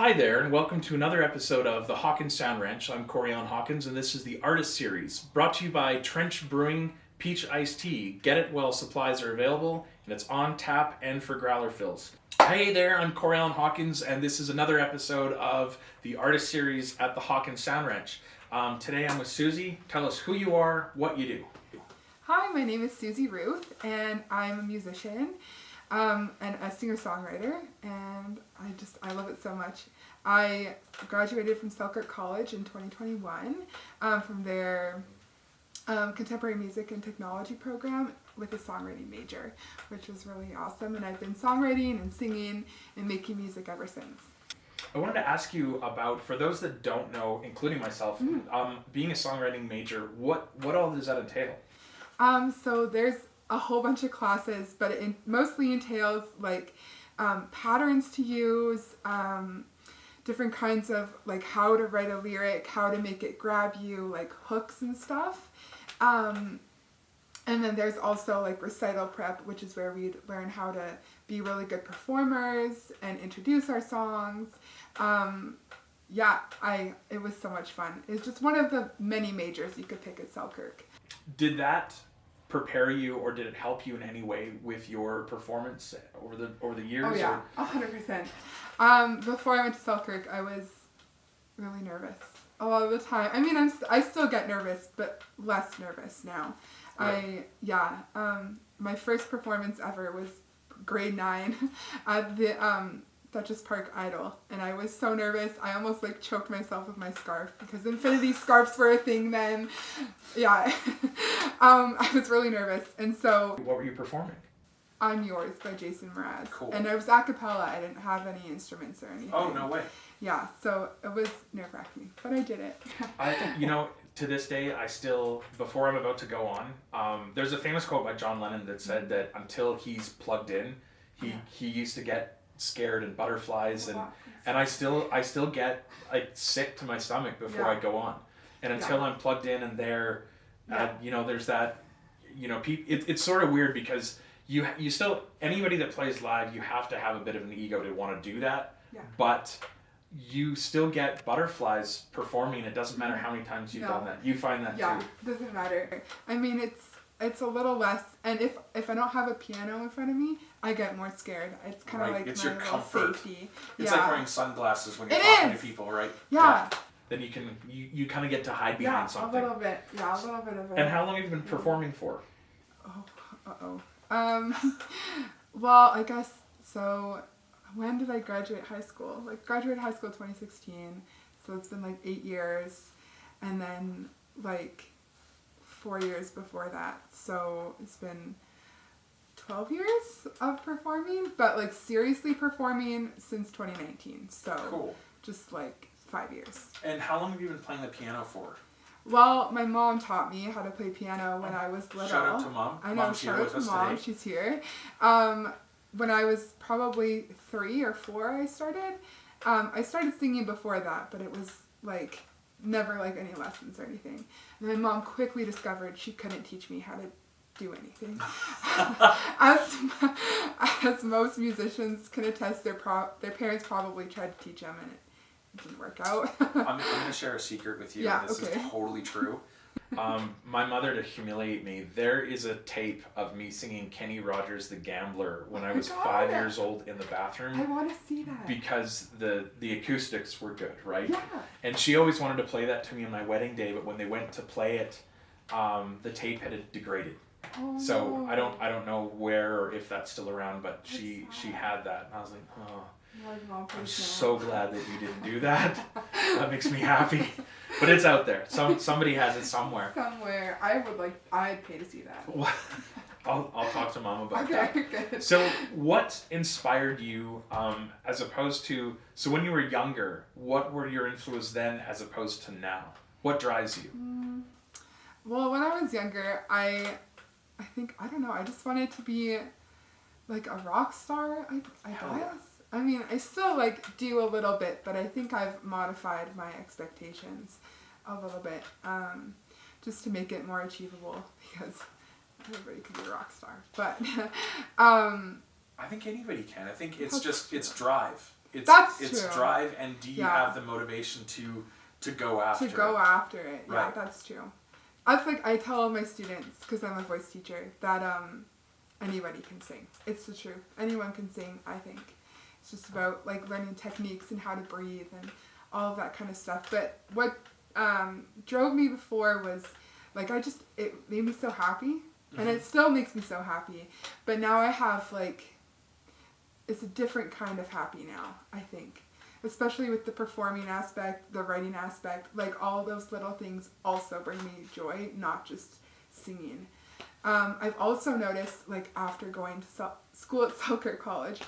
Hi there, and welcome to another episode of the Hawkins Sound Ranch. I'm Corian Hawkins, and this is the Artist Series, brought to you by Trench Brewing Peach Iced Tea. Get it while supplies are available, and it's on tap and for growler fills. Hey there, I'm Corian Hawkins, and this is another episode of the Artist Series at the Hawkins Sound Ranch. Today I'm with Susie. Tell us who you are, what you do. Hi, my name is Susie Ruth, and I'm a musician. And a singer-songwriter, and I love it so much. I graduated from Selkirk College in 2021 from their contemporary music and technology program with a songwriting major, which was really awesome. And I've been songwriting and singing and making music ever since. I wanted to ask you about, for those that don't know, including myself, being a songwriting major, what all does that entail? So there's a whole bunch of classes, but it mostly entails like patterns to use, different kinds of like how to write a lyric, how to make it grab you, like hooks and stuff. And then there's also like recital prep, which is where we learn how to be really good performers and introduce our songs. It was so much fun. It's just one of the many majors you could pick at Selkirk. Did that prepare you, or did it help you in any way with your performance over the years? Oh yeah, 100%. Before I went to Selkirk, I was really nervous a lot of the time. I mean, I still get nervous, but less nervous now. Right. My first performance ever was grade 9 at the Duchess Park Idol, and I was so nervous I almost like choked myself with my scarf because infinity scarves were a thing then. Yeah. I was really nervous, and so What were you performing? I'm Yours by Jason Mraz. Cool. And I was a cappella. I didn't have any instruments or anything. Oh, no way. Yeah, so it was nerve-wracking, but I did it. I think, to this day, I still, before I'm about to go on, there's a famous quote by John Lennon that said that until he's plugged in, he used to get scared and butterflies, and I still get like sick to my stomach before I go on, and until I'm plugged in and there, there's that, it's sort of weird because you still, anybody that plays live, you have to have a bit of an ego to want to do that, but you still get butterflies performing. It doesn't matter how many times you've done that. You find that too. Yeah, it doesn't matter. I mean, it's a little less, and if I don't have a piano in front of me, I get more scared. It's kind of like it's my your little comfort. safety. It's like wearing sunglasses when you're It talking is. to people, right? Yeah. Then you kind of get to hide behind something. A little bit. Yeah, a little bit of it. And how long have you been performing for? Well, I guess, so when did I graduate high school? Like, graduated high school 2016, so it's been like 8 years, and then like 4 years before that, so it's been 12 years of performing, but like seriously performing since 2019, so Cool. Just like 5 years. And how long have you been playing the piano for? Well, my mom taught me how to play piano when I was little. Shout out to Mom. I know, Mom's shout here out with to us Mom. today. She's here. When I was probably 3 or 4, I started. I started singing before that, but it was like never like any lessons or anything. And my mom quickly discovered she couldn't teach me how to do anything. As most musicians can attest, their parents probably tried to teach them, and it didn't work out. I'm going to share a secret with you. Yeah, This okay. is totally true. My mother, to humiliate me, there is a tape of me singing Kenny Rogers the Gambler when I was 5 years old in the bathroom. I want to see that. Because the acoustics were good, right? Yeah. And she always wanted to play that to me on my wedding day, but when they went to play it, the tape had degraded. Oh, So no. I don't know where or if that's still around, but she had that, and I was like, oh, I'm so glad that you didn't do that. That makes me happy. But it's out there. Somebody has it somewhere. Somewhere. I'd pay to see that. I'll talk to Mom about Okay, that. good. So what inspired you, as opposed to, so when you were younger, what were your influences then as opposed to now? What drives you? Well, when I was younger, I don't know, I just wanted to be like a rock star, I Hell guess. yeah. I mean, I still like do a little bit, but I think I've modified my expectations a little bit, just to make it more achievable, because everybody can be a rock star. But I think anybody can. I think it's drive. It's true. drive, and do you Yeah. have the motivation to go after To go it? after it. Yeah, Right. that's true. That's like I tell my students, because I'm a voice teacher, that anybody can sing. It's the truth. Anyone can sing, I think. It's just about like learning techniques and how to breathe and all of that kind of stuff. But what drove me before was like it made me so happy, and it still makes me so happy. But now I have like, it's a different kind of happy now, I think. Especially with the performing aspect, the writing aspect, like all those little things also bring me joy, not just singing. I've also noticed, like after going to school at Selkirk College,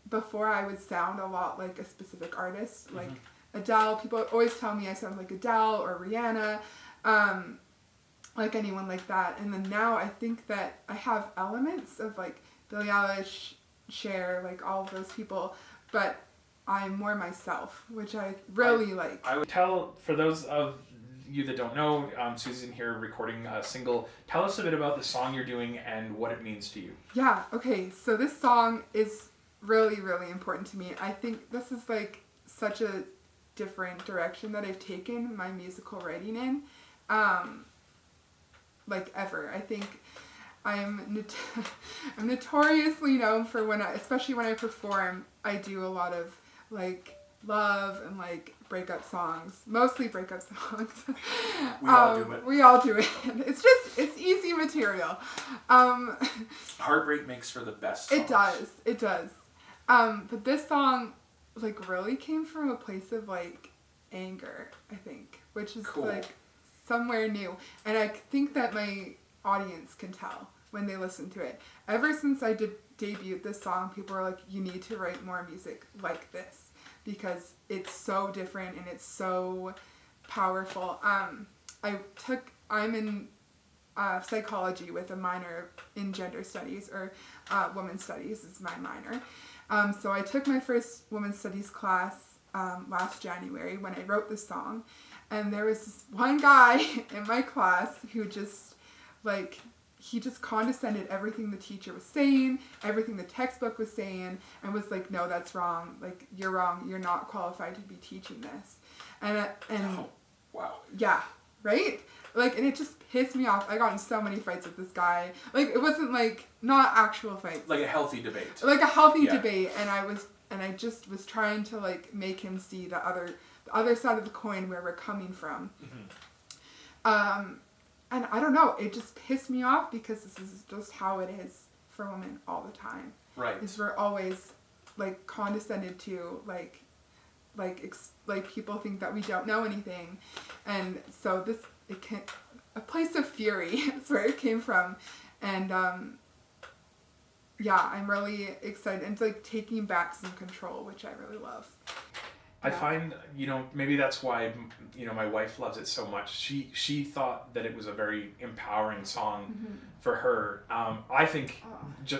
before I would sound a lot like a specific artist, like Adele. People always tell me I sound like Adele or Rihanna, like anyone like that. And then now I think that I have elements of like Billie Eilish, Cher, like all of those people, but I'm more myself, which I really like. I would tell, for those of you that don't know, Susan here recording a single. Tell us a bit about the song you're doing and what it means to you. Yeah, okay, so this song is really, really important to me. I think this is like such a different direction that I've taken my musical writing in, like ever. I think I'm notoriously known for especially when I perform, I do a lot of like love and like breakup songs, mostly breakup songs. We all do it. We all do it. It's easy material. Heartbreak makes for the best songs. It does. But this song like really came from a place of like anger, I think, which is cool. Like somewhere new, and I think that my audience can tell when they listen to it. Ever since I debuted this song, people are like, you need to write more music like this because it's so different and it's so powerful. I'm in psychology with a minor in gender studies, or women's studies is my minor. So I took my first women's studies class last January when I wrote this song, and there was this one guy in my class who just like, he just condescended everything the teacher was saying, everything the textbook was saying, and was like, no, that's wrong. Like, you're wrong. You're not qualified to be teaching this. And oh, wow. Yeah, right? Like, and it just pissed me off. I got in so many fights with this guy. Like, it wasn't like, not actual fights. Like a healthy debate. Like a healthy debate. And I just was trying to like make him see the other side of the coin where we're coming from. And I don't know, it just pissed me off because this is just how it is for women all the time. Right. Is we're always like condescended to, like people think that we don't know anything, and so a place of fury is where it came from, and yeah, I'm really excited and it's like taking back some control, which I really love. I find, maybe that's why, my wife loves it so much. She thought that it was a very empowering song for her. I think,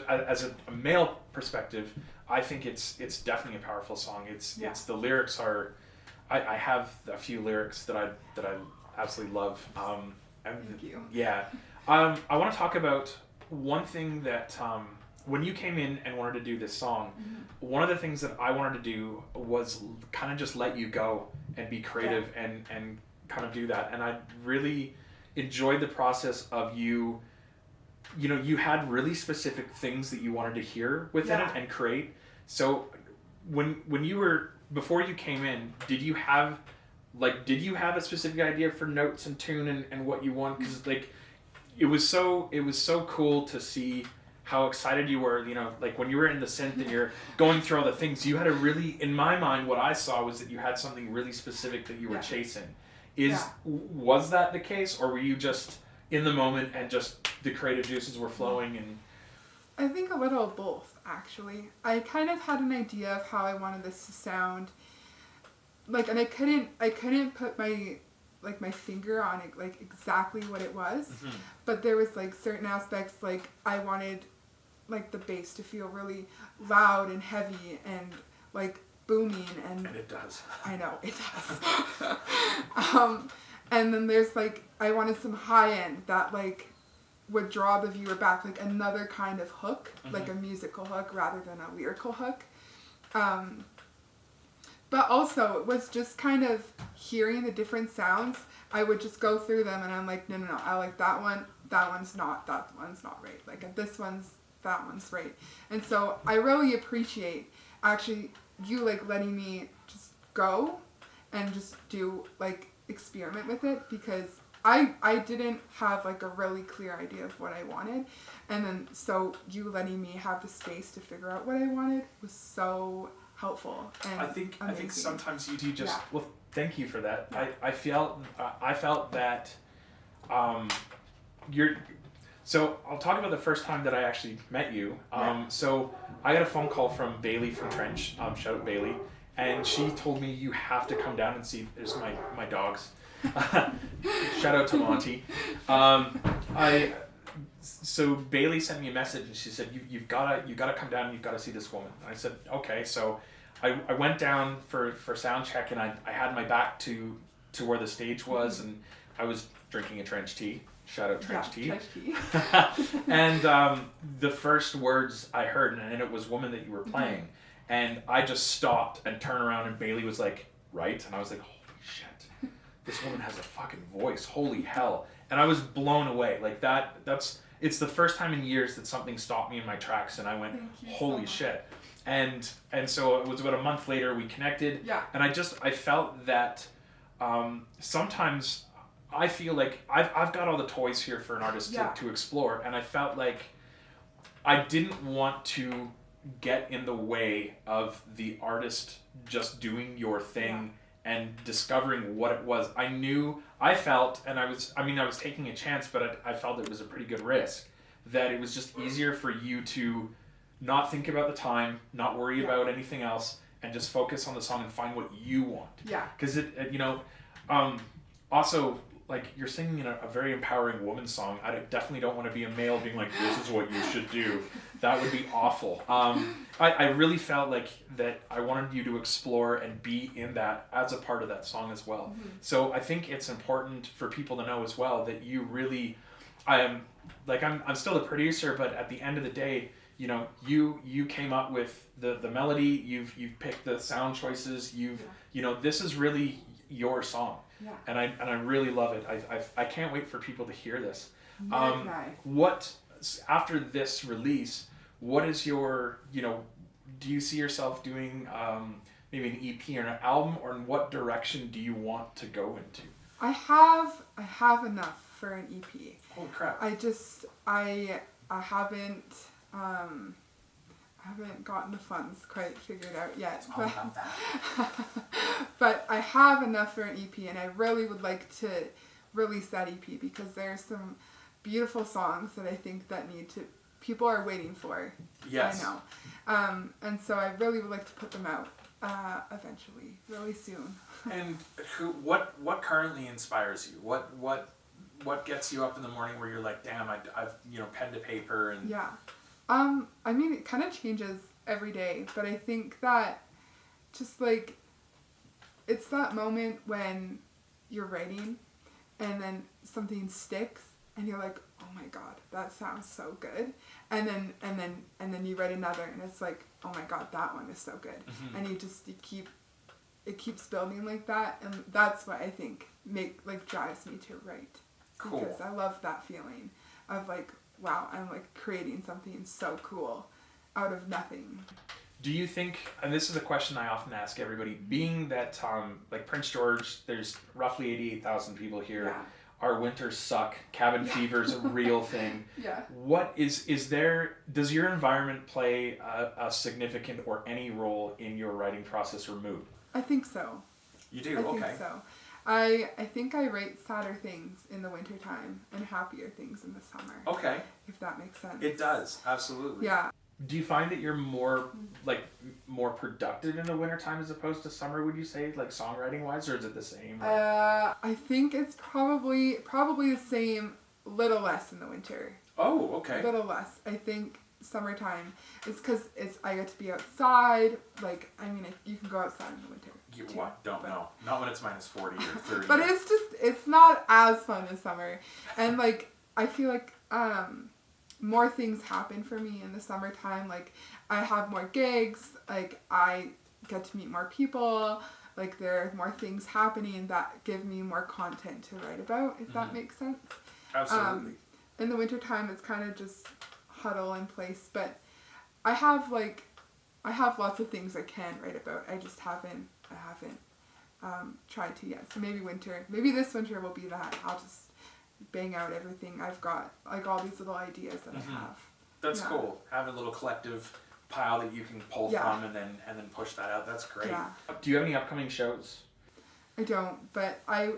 as a male perspective, I think it's definitely a powerful song. It's the lyrics are, I have a few lyrics that I absolutely love. Thank you. Yeah. I want to talk about one thing that, when you came in and wanted to do this song, one of the things that I wanted to do was kind of just let you go and be creative and kind of do that. And I really enjoyed the process of you had really specific things that you wanted to hear within it and create. So when you were, before you came in, did you have a specific idea for notes and tune and what you want? Because like, it was so cool to see how excited you were, like when you were in the synth and you're going through all the things, you had a really, in my mind, what I saw was that you had something really specific that you were chasing. Was that the case, or were you just in the moment and just the creative juices were flowing? And I think a little of both, actually. I kind of had an idea of how I wanted this to sound, like, and I couldn't put my finger on it, like exactly what it was, but there was like certain aspects, like I wanted like the bass to feel really loud and heavy and like booming, and it does. I know it does. And then there's like, I wanted some high end that like would draw the viewer back, like another kind of hook, like a musical hook rather than a lyrical hook. But also, it was just kind of hearing the different sounds. I would just go through them and I'm like, no, I like that one. That one's not right. Like this that one's right. And so I really appreciate actually you like letting me just go and just do like experiment with it, because I didn't have like a really clear idea of what I wanted. And then so you letting me have the space to figure out what I wanted was so helpful. And I think sometimes you do just, Yeah. well, thank you for that. Yeah. I felt that you're, so I'll talk about the first time that I actually met you. So I got a phone call from Bailey from Trench, shout out Bailey, and she told me you have to come down and see, there's my dogs. Shout out to Monty. So Bailey sent me a message and she said, you've gotta come down, you've gotta see this woman. And I said, okay. So I went down for sound check, and I had my back to where the stage was, and I was drinking a Trench tea. Shout out Trench tea. Trench tea. And the first words I heard, and it was Woman That You Were Playing, and I just stopped and turned around, and Bailey was like, right? And I was like, holy shit, this woman has a fucking voice, holy hell. And I was blown away. Like it's the first time in years that something stopped me in my tracks, and I went, holy shit. And so it was about a month later we connected. Yeah. And I felt that sometimes I feel like I've got all the toys here for an artist to explore, and I felt like I didn't want to get in the way of the artist just doing your thing and discovering what it was. I felt, and I was taking a chance, but I felt it was a pretty good risk, that it was just easier for you to not think about the time, not worry about anything else, and just focus on the song and find what you want. Yeah. Because also, like, you're singing a very empowering woman's song. I definitely don't want to be a male being like, this is what you should do. That would be awful. I really felt like that I wanted you to explore and be in that as a part of that song as well. Mm-hmm. So I think it's important for people to know as well that you really, I'm still a producer, but at the end of the day, you came up with the melody, you've picked the sound choices, this is really your song. Yeah. And I really love it. I can't wait for people to hear this. What After this release, what is your, do you see yourself doing maybe an EP or an album, or in what direction do you want to go into? I have enough for an EP. Holy crap. I haven't gotten the funds quite figured out yet. But I have enough for an EP, and I really would like to release that EP because there's some beautiful songs that I think that people are waiting for. Yes. I know. And so I really would like to put them out eventually, really soon. And what currently inspires you? What gets you up in the morning where you're like, damn, I've pen to paper and... Yeah. It kind of changes every day, but I think that just like, it's that moment when you're writing and then something sticks and you're like, oh my God, that sounds so good. And then you write another and it's like, oh my God, that one is so good. Mm-hmm. And it keeps building like that. And that's what I think drives me to write. Cool. Because I love that feeling of like, wow, I'm like creating something so cool out of nothing. Do you think, and this is a question I often ask everybody, being that like Prince George, there's roughly 88,000 people here. Yeah. Our winters suck. Cabin fever is a real thing. Yeah. What does your environment play a significant or any role in your writing process or mood? I think so. You do? I think so. I think I write sadder things in the wintertime and happier things in the summer. Okay. If that makes sense. It does, absolutely. Yeah. Do you find that you're more productive in the wintertime as opposed to summer, would you say, like songwriting wise, or is it the same? I think it's probably the same, little less in the winter. Oh, okay. A little less. I think summertime is because I get to be outside. Like, you can go outside in the winter. You what? Don't know. Not when it's minus 40 or 30. But it's not as fun as summer. And like, I feel like more things happen for me in the summertime. Like, I have more gigs. Like, I get to meet more people. Like there are more things happening that give me more content to write about, if that makes sense. Absolutely. In the wintertime, it's kind of just huddle in place, but I have lots of things I can write about. I haven't tried to yet. So maybe this winter will be that. I'll just bang out everything I've got, like all these little ideas that I have. That's cool. Having a little collective pile that you can pull from and then push that out. That's great. Yeah. Do you have any upcoming shows? I don't, but I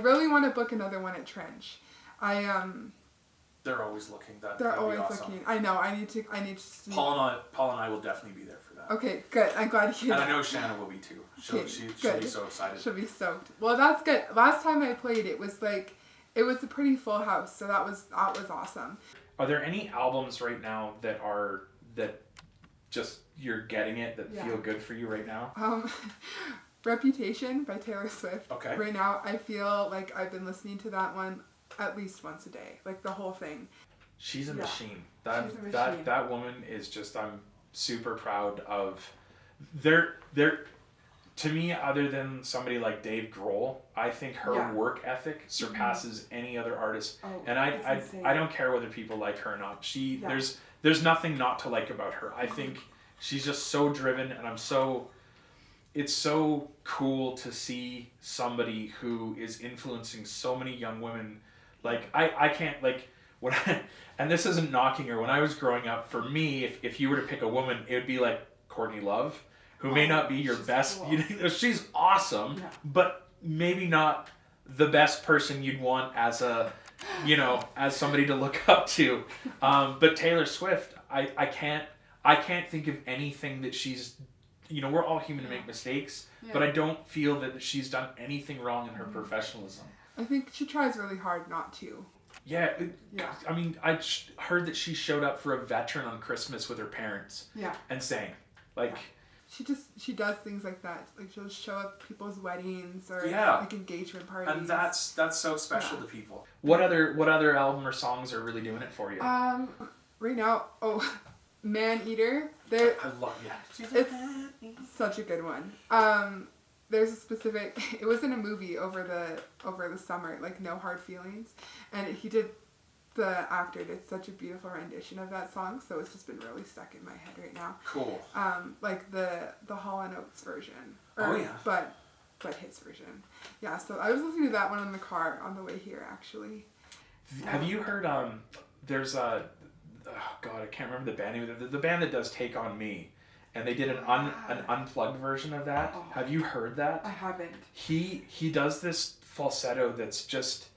really want to book another one at Trench. They're always looking. They're always awesome. Looking. I know. I need to see. Paul and I will definitely be there for that. Okay, good. I'm glad to hear that. And I know Shanna will be too. She'll be so excited. She'll be stoked. Well, that's good. Last time I played, it was a pretty full house, so that was awesome. Are there any albums right now that just you're getting it that feel good for you right now? Reputation by Taylor Swift. Okay. Right now, I feel like I've been listening to that one at least once a day, like the whole thing. She's a machine. That woman is just, I'm super proud of. To me, other than somebody like Dave Grohl, I think her work ethic surpasses any other artist. Oh, and I don't care whether people like her or not. There's nothing not to like about her. I think she's just so driven, and it's so cool to see somebody who is influencing so many young women. Like I can't, like, when and this isn't knocking her. When I was growing up, for me, if you were to pick a woman, it would be like Courtney Love, who may not be your best. Cool. She's awesome, but maybe not the best person you'd want as as somebody to look up to. But Taylor Swift, I can't think of anything that she's. We're all human to make mistakes, but I don't feel that she's done anything wrong in her professionalism. I think she tries really hard not to. Yeah. I mean, I heard that she showed up for a veteran on Christmas with her parents. Yeah. And sang. Like... Yeah. She does things like that. Like she'll show up at people's weddings or like engagement parties. And that's so special to people. What other album or songs are really doing it for you? Right now, Man Eater. I love It's such a good one. There's a specific. It was in a movie over the summer, like No Hard Feelings, and the actor did such a beautiful rendition of that song, so it's just been really stuck in my head right now. Cool. Like the Hall & Oates version. But his version. Yeah. So I was listening to that one in the car on the way here, actually. Have you heard? There's a. Oh God, I can't remember the band name. The band that does Take On Me. And they did an unplugged version of that. Oh. Have you heard that? I haven't. He does this falsetto that's just...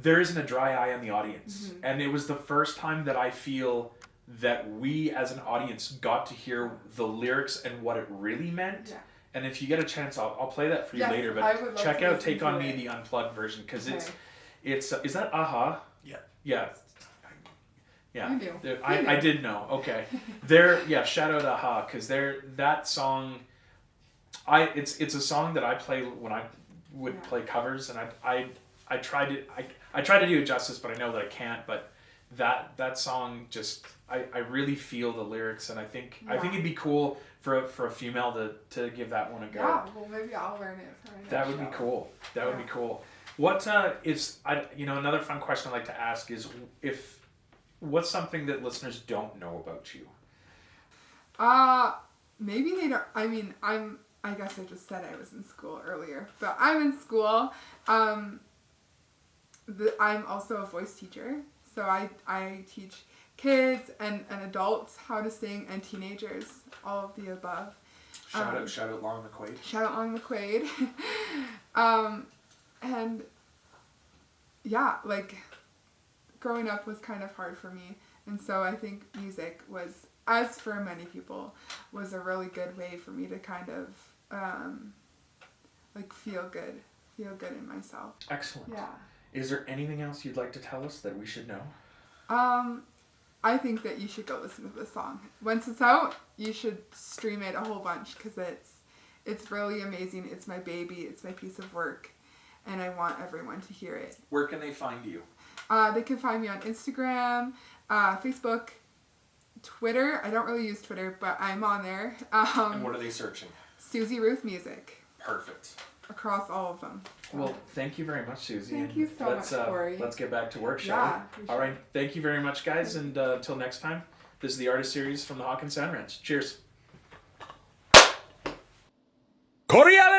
There isn't a dry eye in the audience. Mm-hmm. And it was the first time that I feel that we as an audience got to hear the lyrics and what it really meant. Yeah. And if you get a chance, I'll play that for you later. But check out Take On Me, the unplugged version. Because it's... Is that Aha? Yeah. Yeah. Yeah, I did know. Okay, shout out Aha, because that song. It's a song that I play when I would play covers, and I try to do it justice, but I know that I can't. But that song just I really feel the lyrics, and I think it'd be cool for a female to give that one a go. Yeah, well maybe I'll learn it for my That would be cool. That would be cool. What is another fun question I like to ask is what's something that listeners don't know about you? Maybe they don't. I mean, I guess I just said I was in school earlier, but I'm in school. I'm also a voice teacher, so I teach kids and adults how to sing, and teenagers, all of the above. Shout out Long McQuaid. Shout out Long McQuaid. And yeah, like, growing up was kind of hard for me, and so I think music was, as for many people, was a really good way for me to kind of like feel good in myself. Excellent. Yeah. Is there anything else you'd like to tell us that we should know? I think that you should go listen to this song. Once it's out, you should stream it a whole bunch, because it's really amazing. It's my baby. It's my piece of work, and I want everyone to hear it. Where can they find you? They can find me on Instagram, Facebook, Twitter. I don't really use Twitter, but I'm on there. And what are they searching? Susie Ruth music Perfect. across all of them. So. Well, thank you very much, Susie. Thank you so much, Corey. Let's get back to work, shall we? All right. Thank you very much, guys. And until next time, this is the Artist Series from the Hawkins Sound Ranch. Cheers. Corey Allen!